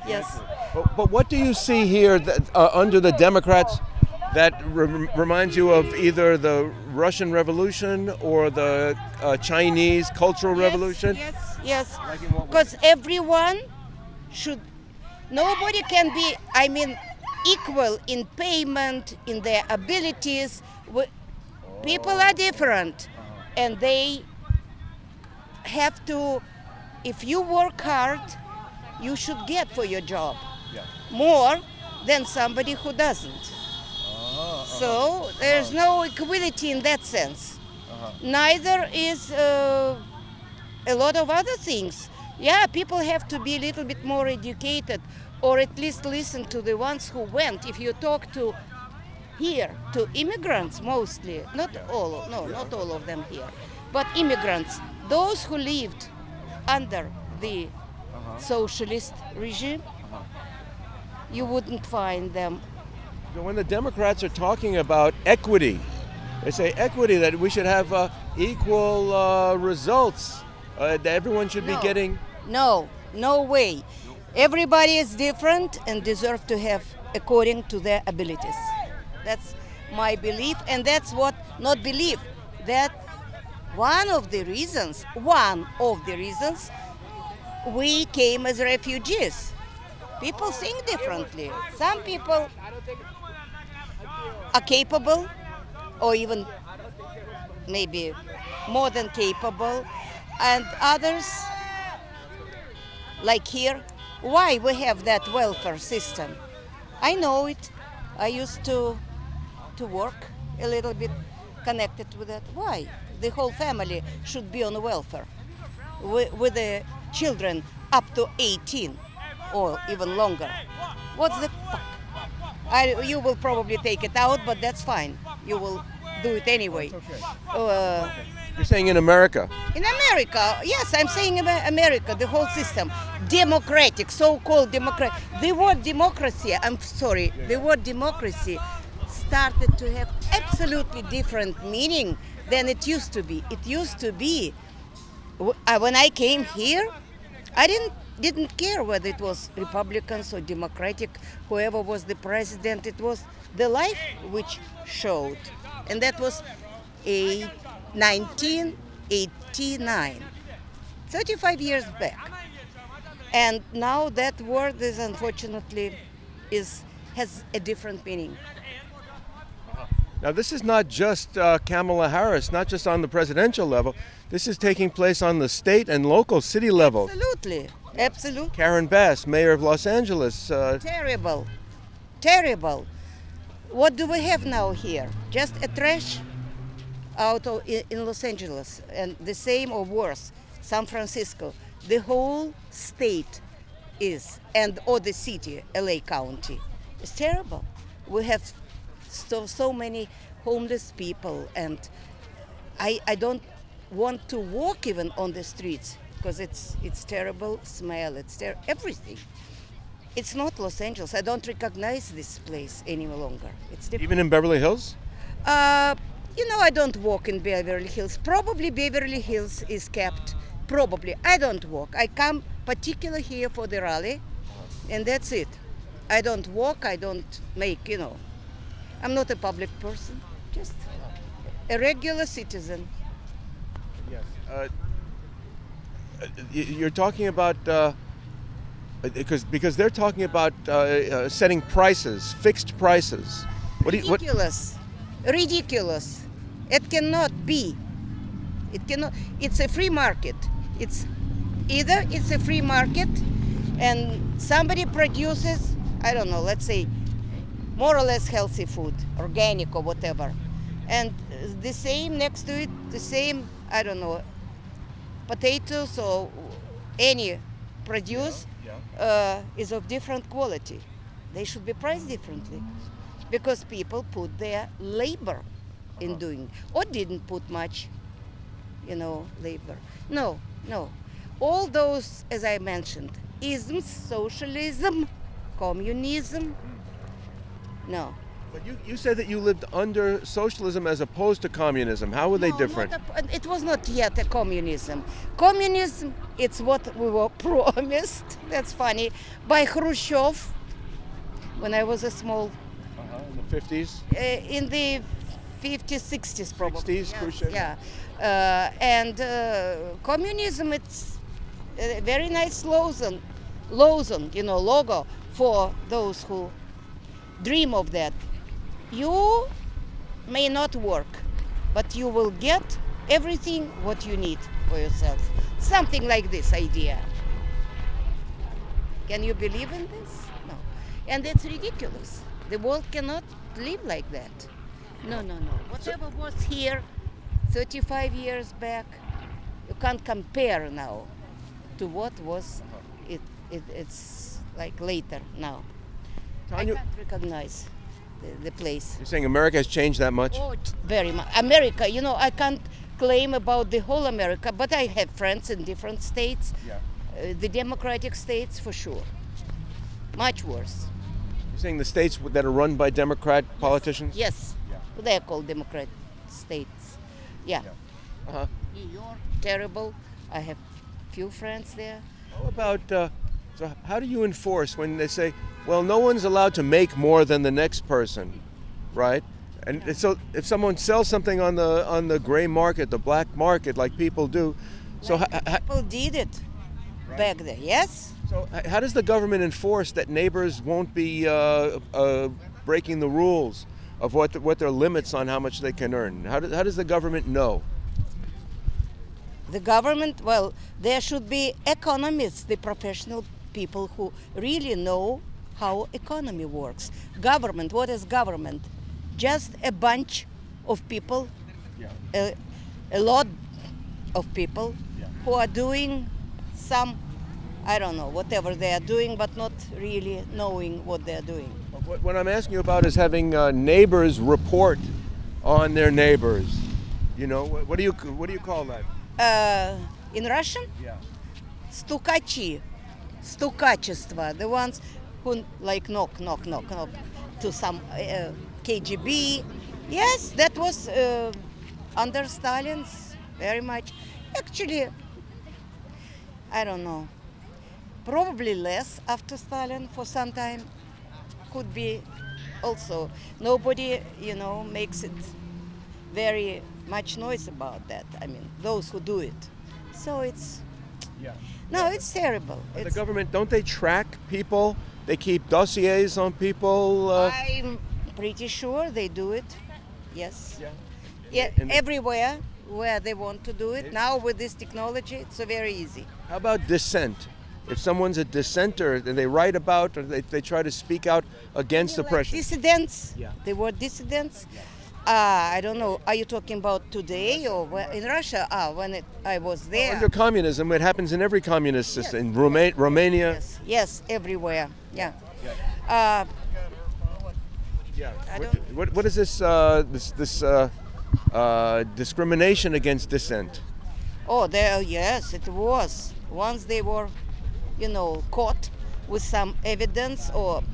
Yes. But what do you see here that, under the Democrats that reminds you of either the Russian Revolution or the Chinese Cultural Revolution? Yes. Because everyone should, nobody can be, equal in payment, in their abilities. People are different, and they have to, if you work hard, you should get for your job more than somebody who doesn't. So there's no equality in that sense. Neither is a lot of other things. Yeah, people have to be a little bit more educated, or at least listen to the ones who went. If you talk to here, to immigrants mostly, not all of them here, but immigrants, those who lived under the socialist regime, you wouldn't find them. When the Democrats are talking about equity, they say equity, that we should have equal results, that everyone should be getting. No way. Everybody is different and deserve to have according to their abilities. That's my belief, and that's what, not belief, that one of the reasons we came as refugees. People think differently. Some people are capable, or even maybe more than capable, and others, like here, why we have that welfare system? I know it. I used to work a little bit connected with that. Why? The whole family should be on welfare with the children up to 18 or even longer. What's the fuck? You will probably take it out, but that's fine. You will do it anyway. You're saying in America? In America, yes, I'm saying America, the whole system. Democratic, so-called democratic. The word democracy, the word democracy started to have absolutely different meaning than it used to be. It used to be, when I came here, I didn't care whether it was Republicans or Democratic, whoever was the president. It was the life which showed. And that was 1989, 35 years back. And now that word is unfortunately has a different meaning. Now, this is not just Kamala Harris, not just on the presidential level. This is taking place on the state and local city level. Absolutely. Karen Bass, mayor of Los Angeles. Terrible. What do we have now here? Just a trash in Los Angeles, and the same or worse, San Francisco. The whole state or the city, LA County, is terrible. We have so many homeless people, and I don't want to walk even on the streets because it's terrible smell, everything. It's not Los Angeles. I don't recognize this place any longer. It's different. Even in Beverly Hills? I don't walk in Beverly Hills. Probably Beverly Hills is kept. Probably. I don't walk. I come particularly here for the rally, and that's it. I don't walk. I don't make, I'm not a public person. Just a regular citizen. Yes. You're talking about, because they're talking about setting prices, fixed prices. Ridiculous. It cannot be. It's a free market. It's a free market, and somebody produces, I don't know, let's say, more or less healthy food, organic or whatever. And the same next to it, I don't know, potatoes or any produce is of different quality. They should be priced differently because people put their labor in doing, or didn't put much, labor. No. All those, as I mentioned, isms, socialism, communism, no. But you said that you lived under socialism as opposed to communism. How were they different? It was not yet a communism. Communism, it's what we were promised, that's funny, by Khrushchev when I was a small, In the 50s? in the 50s, 60s probably. 60s, Yes, Khrushchev? yeah. And communism, it's a very nice slogan, logo for those who dream of that. You may not work, but you will get everything what you need for yourself. Something like this idea. Can you believe in this? No. And it's ridiculous. The world cannot live like that. No. Whatever was here 35 years back, you can't compare now to what was it's like later now. Tanya, I can't recognize the place. you're saying America has changed that much? Oh, very much. America, I can't claim about the whole America, but I have friends in different states. Yeah. The democratic states, for sure. Much worse. You're saying the states that are run by Democrat politicians? Yes. Yeah. They are called democratic states. Yeah. Uh-huh. New York, terrible. I have few friends there. How about, so how do you enforce when they say, well, no one's allowed to make more than the next person, right? And so if someone sells something on the gray market, the black market, like people do, so People did it back there, yes? so how does the government enforce that neighbors won't be breaking the rules of what their limits on how much they can earn? How does the government know? The government, well, there should be economists, the professional people who really know how economy works. Government, what is government? Just a bunch of people, a lot of people who are doing some, I don't know, whatever they are doing, but not really knowing what they are doing. What I'm asking you about is having neighbors report on their neighbors. What do you call that? In Russian? Yeah. Стукачи, стукачество, the ones who like knock to some KGB. Yes, that was under Stalin's very much. Actually, I don't know. Probably less after Stalin for some time. Could be also. Nobody, makes it very much noise about that. I mean, those who do it. So it's, it's terrible. The government, don't they track people? They keep dossiers on people? I'm pretty sure they do it. Yes. Yeah, everywhere where they want to do it. Now with this technology, it's very easy. How about dissent? If someone's a dissenter and they write about or they try to speak out against oppression. Dissidents. Yeah. They were dissidents. I don't know. Are you talking about today or in Russia? When I was there. Under communism, it happens in every communist system. In Romania. Yes, everywhere. Yeah. What is this? This discrimination against dissent? Oh, yes, it was. Once they were, caught with some evidence, or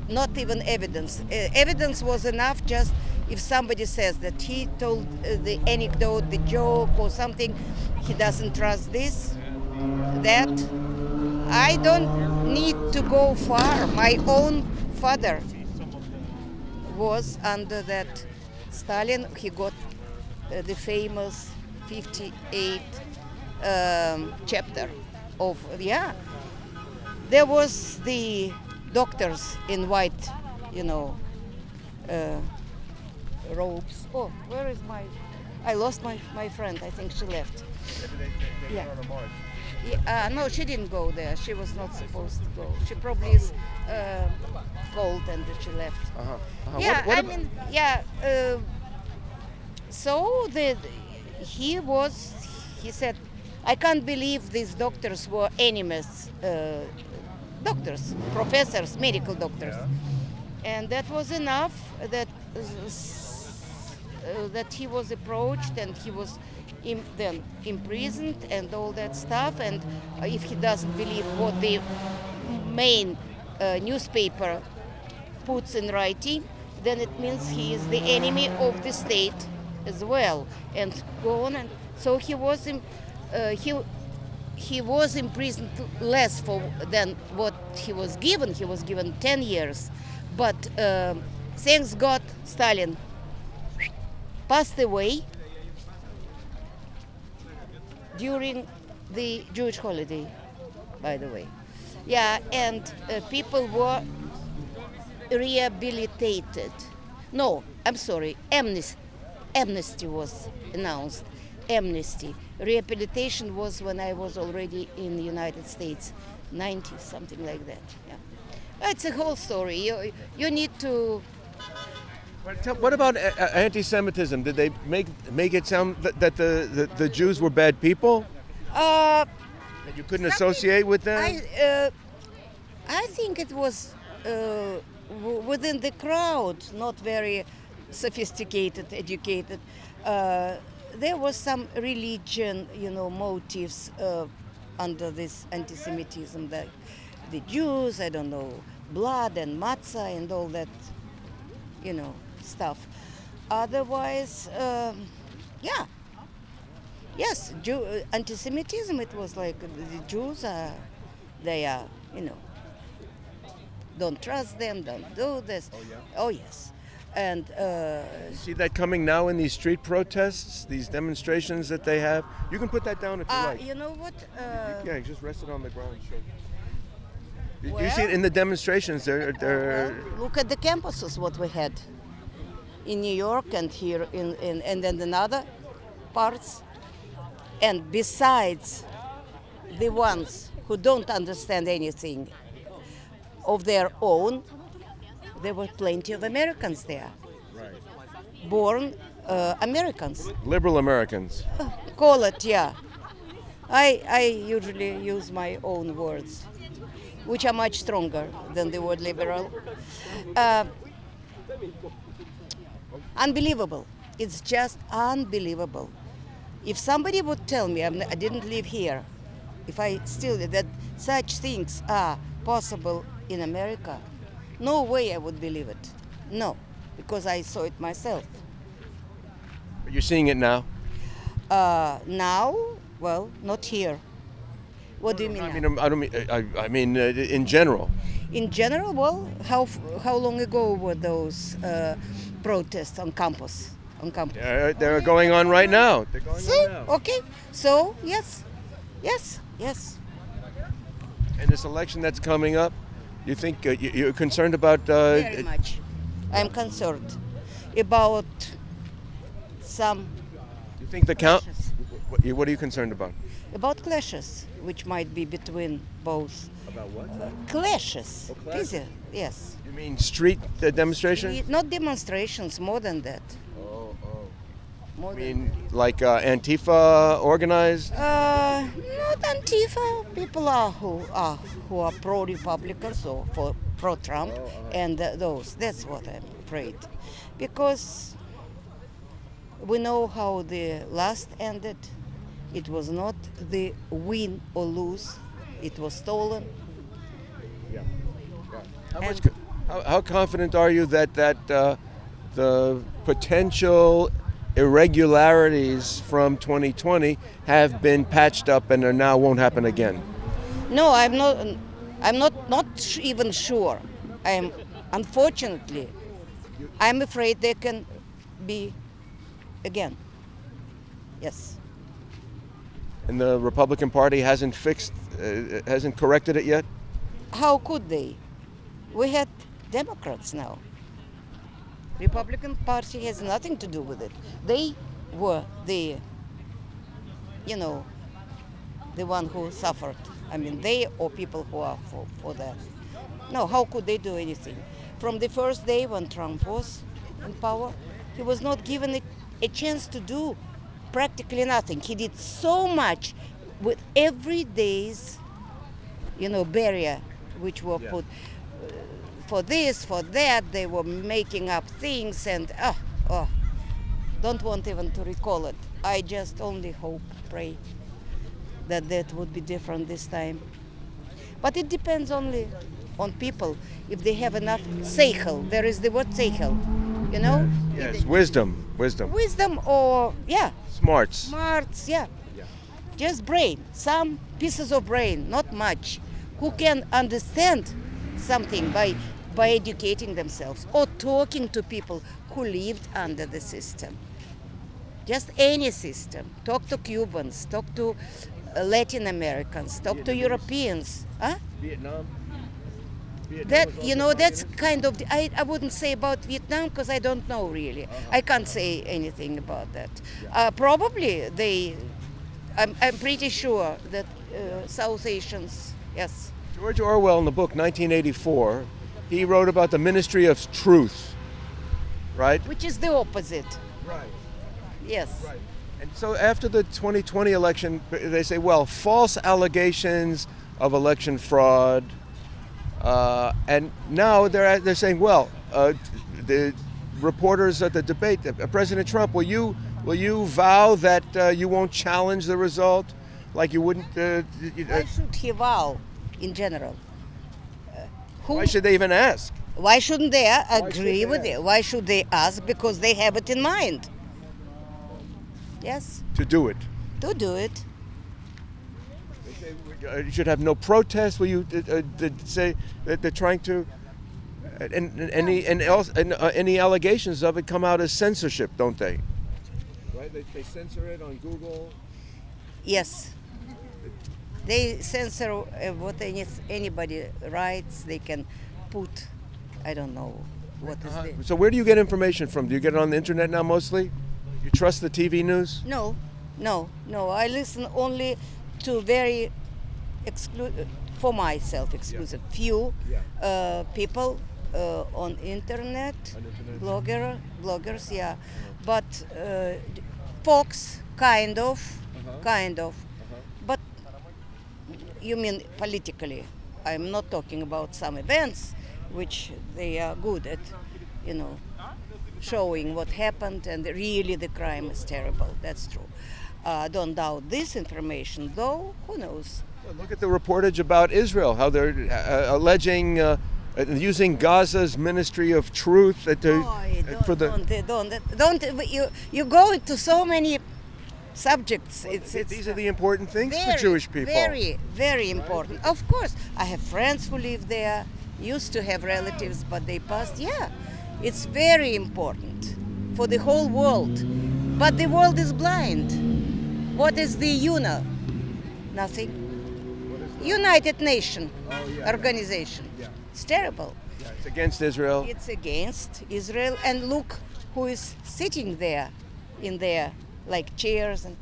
not even evidence. Evidence was enough. Just if somebody says that he told the anecdote, the joke, or something, he doesn't trust this, that. I don't need to go far. My own father was under that Stalin. He got the famous 58 chapter of, there was the doctors in white, robes. Oh, where is I lost my friend. I think she left. Yeah. No, she didn't go there. She was not supposed to go. She probably is cold and she left. Yeah, so he said, I can't believe these doctors were enemies, doctors, professors, medical doctors. And that was enough that he was approached and he was then imprisoned and all that stuff. And if he doesn't believe what the main newspaper puts in writing, then it means he is the enemy of the state as well, and go on. And so he was imprisoned less than what he was given. He was given 10 years, but thanks God, Stalin passed away during the Jewish holiday, by the way. Yeah, and people were rehabilitated. No, I'm sorry, amnesty was announced. Amnesty. Rehabilitation was when I was already in the United States, 90, something like that. Yeah, it's a whole story. You need to. What about anti-Semitism? Did they make it sound that the Jews were bad people? That you couldn't associate with them? I think it was within the crowd, not very sophisticated, educated. There was some religion, motives under this anti-Semitism. The Jews, I don't know, blood and matzah and all that, stuff. Otherwise, yeah. Yes, anti-Semitism, it was like the Jews they are, don't trust them, don't do this. Oh, yeah? Oh, yes. And see that coming now in these street protests, these demonstrations that they have? You can put that down if you like. you know what? Yeah, just rest it on the ground. Sure. You Well- see it in the demonstrations. They're Look at the campuses, what we had in New York and here and then in other parts. And besides the ones who don't understand anything of their own, there were plenty of Americans there, born Americans. liberal Americans. Call it, yeah. I usually use my own words, which are much stronger than the word liberal. Unbelievable. It's just unbelievable. If somebody would tell me, I didn't live here, if I still that such things are possible in America, no way I would believe it. No, because I saw it myself. You're seeing it now. Now, well, not here. What do you mean? I now? mean, I don't mean. I mean, in general. In general, well, how long ago were those protests on campus? They're going on right now. They're going See? on now. Okay. So yes. And this election that's coming up, you think you're concerned about? Very much. I'm concerned about some You think the count? clashes. What are you concerned about? About clashes, which might be between both. About what? Clashes. Oh, clashes. Yes. You mean street demonstrations? Not demonstrations, more than that. Oh. More I than mean, like Antifa organized? not Antifa. People who are pro-Republicans or for pro-Trump, and those. That's what I'm afraid, because we know how the last ended. It was not the win or lose. It was stolen. Yeah. How confident are you that the potential irregularities from 2020 have been patched up and are now won't happen again? No, I'm not even sure. Unfortunately, I'm afraid they can be again. Yes. And the Republican Party hasn't corrected it yet? How could they? We had Democrats now. Republican Party has nothing to do with it. They were the one who suffered. I mean, they or people who are for that. No, how could they do anything? From the first day when Trump was in power, he was not given a chance to do practically nothing. He did so much with every day's, barrier which were put for this, for that. They were making up things, and don't want even to recall it. I just only hope, pray that would be different this time. But it depends only on people if they have enough seichel. There is the word seichel, you know? Yes, wisdom. Wisdom or, yeah, Smarts. smarts, yeah. Just brain, some pieces of brain, not much, who can understand something by educating themselves or talking to people who lived under the system. Just any system. Talk to Cubans, talk to Latin Americans, talk to Europeans. Huh? Vietnam. That, you know, that's kind of, I wouldn't say about Vietnam because I don't know really. I can't say anything about that. Probably I'm pretty sure that South Asians, yes. George Orwell in the book 1984, he wrote about the Ministry of Truth, right? Which is the opposite. Right. Yes. Right. And so after the 2020 election, they say, well, false allegations of election fraud, and now they're saying, well, the reporters at the debate, President Trump, will you vow that you won't challenge the result, like you wouldn't? Why should he vow, in general? Why should they even ask? Why shouldn't they agree with it? Why should they ask? Because they have it in mind. Yes. To do it. To do it. They say you should have no protest. Will you say that they're trying to? And any allegations of it come out as censorship, don't they? Right. They censor it on Google. Yes. They censor what anybody writes. They can put, I don't know what is it. So where do you get information from? Do you get it on the internet now mostly? You trust the TV news? No. I listen only to very for myself exclusive few people on internet, bloggers, yeah. But Fox, kind of. But you mean politically? I'm not talking about some events, which they are good at, you know, showing what happened, and really the crime is terrible. That's true. Don't doubt this information, though. Who knows? Well, look at the reportage about Israel, how they're alleging using Gaza's Ministry of Truth You go into so many subjects. These are the important things for Jewish people. Very, very important. Of course, I have friends who live there, used to have relatives, but they passed. Yeah, it's very important for the whole world. But the world is blind. What is the UNO? Nothing. United Nations organization. Yeah. It's terrible. Yeah, it's against Israel. It's against Israel, and look who is sitting there in their like chairs and.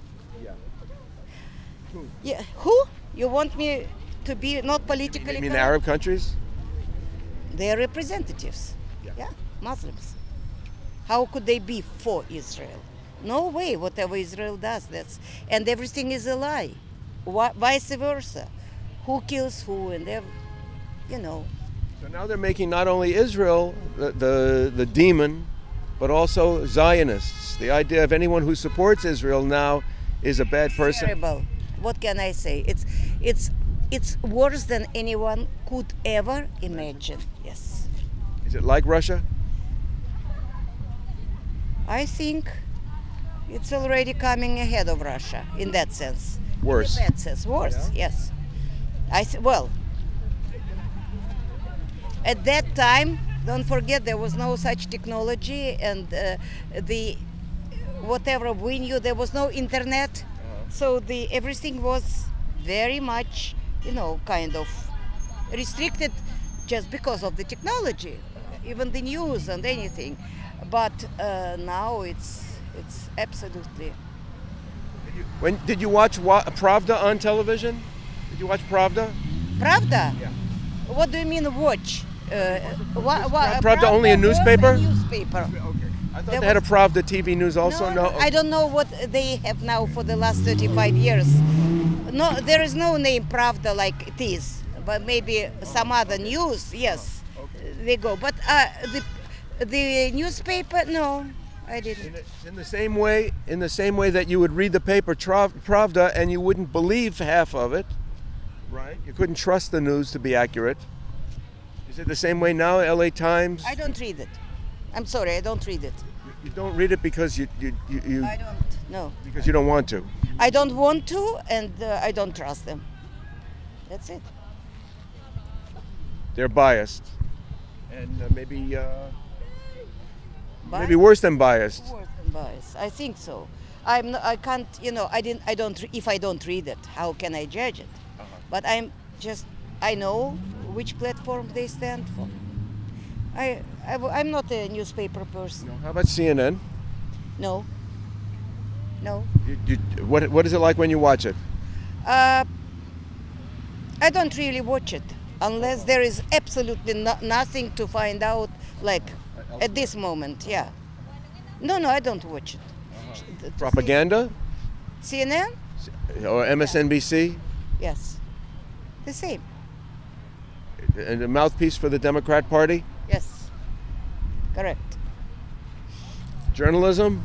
Yeah. Who? You want me to be not politically You mean correct? Arab countries? Their representatives. Yeah. Muslims. How could they be for Israel? No way. Whatever Israel does, and everything is a lie. Vice versa. Who kills who, and you know. So now they're making not only Israel the demon, but also Zionists. The idea of anyone who supports Israel now is a bad person. Terrible. What can I say? It's worse than anyone could ever imagine. Yes. Is it like Russia? I think it's already coming ahead of Russia in that sense. Worse. In a bad sense, worse. Yeah? Yes. Well, at that time, don't forget there was no such technology, and whatever we knew, there was no internet, so everything was very much, kind of restricted just because of the technology, even the news and anything. But now it's absolutely. Did you watch Pravda on television? Did you watch Pravda? Pravda? Yeah. What do you mean watch? Pravda only a newspaper? Was a newspaper. Okay. I thought they had a Pravda TV news also. No. I don't know what they have now for the last 35 years. No, there is no name Pravda like it is, but maybe some other news. Yes, they go. But the newspaper, no, I didn't. In the same way that you would read the paper Pravda and you wouldn't believe half of it, right? You couldn't trust the news to be accurate. Is it the same way now? LA Times. I don't read it. I'm sorry, I don't read it. You don't read it because you I don't. No. because you don't want to. I don't want to, and I don't trust them. That's it. They're biased, and maybe Bias? worse than biased. Worse than bias. I think so. I'm. Not, I can't. You know. I didn't. I don't. If I don't read it, how can I judge it? But I'm just. I know which platform they stand for. I'm not a newspaper person. No. How about CNN? No. No. What is it like when you watch it? I don't really watch it unless there is absolutely nothing to find out. Like at this moment, yeah. No, I don't watch it. Propaganda CNN? or MSNBC? Yes. The same. And a mouthpiece for the Democrat Party? Yes. Correct. Journalism?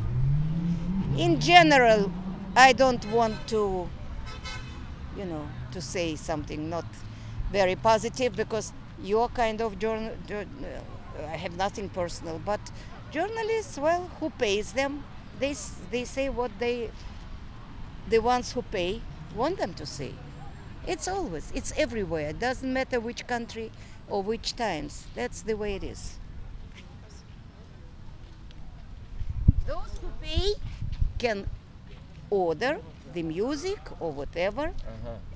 In general, I don't want to, to say something not very positive because your kind of I have nothing personal, but journalists, well, who pays them? They say what the ones who pay want them to say. It's everywhere. It doesn't matter which country or which times. That's the way it is. Those who pay can order the music or whatever,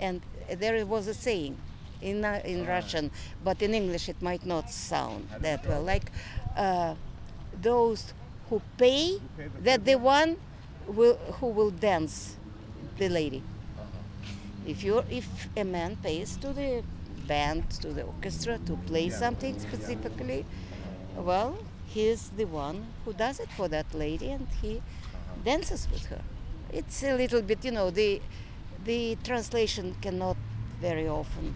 and there was a saying in Russian, but in English it might not sound that well. Like those who pay, that the one who will dance the lady. If a man pays to the band, to the orchestra to play something specifically, well, he is the one who does it for that lady, and he dances with her. It's a little bit, the translation cannot very often,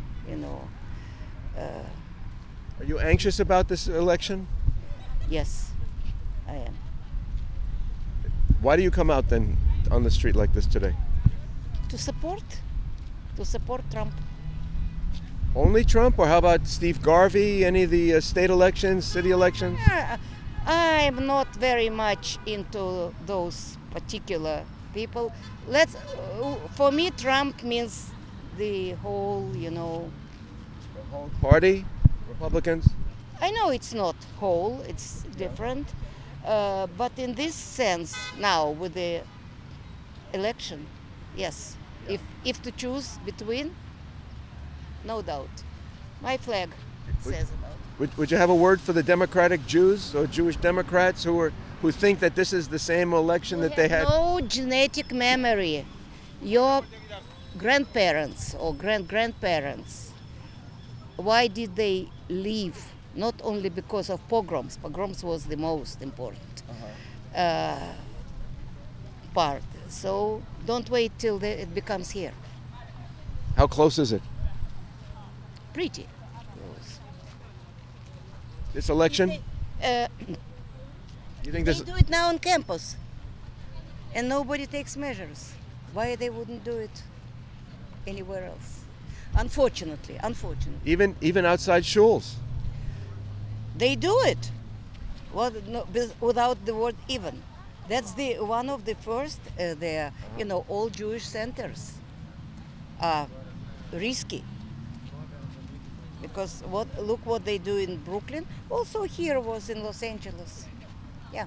Are you anxious about this election? Yes, I am. Why do you come out then on the street like this today? To support Trump. Only Trump, or how about Steve Garvey, any of the state elections, city elections? I'm not very much into those particular people. For me, Trump means the whole, The whole party, Republicans? I know it's not whole, it's different. But in this sense, now with the election, yes. If to choose between, no doubt. My flag says about it. Would you have a word for the Democratic Jews or Jewish Democrats who think that this is the same election that they had? No genetic memory. Your grandparents or great-grandparents, why did they leave? Not only because of pogroms. Pogroms was the most important part. So don't wait till it becomes here. How close is it? Pretty close. This election? You think They this? do it now on campus, and nobody takes measures. Why they wouldn't do it anywhere else? Unfortunately. Even outside shuls? They do it. Well, no, without the word even. That's one of the first. All Jewish centers are risky because look what they do in Brooklyn. Also here was in Los Angeles. Yeah.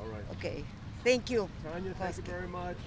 All right. Okay. Thank you. Tanya, thank you very much.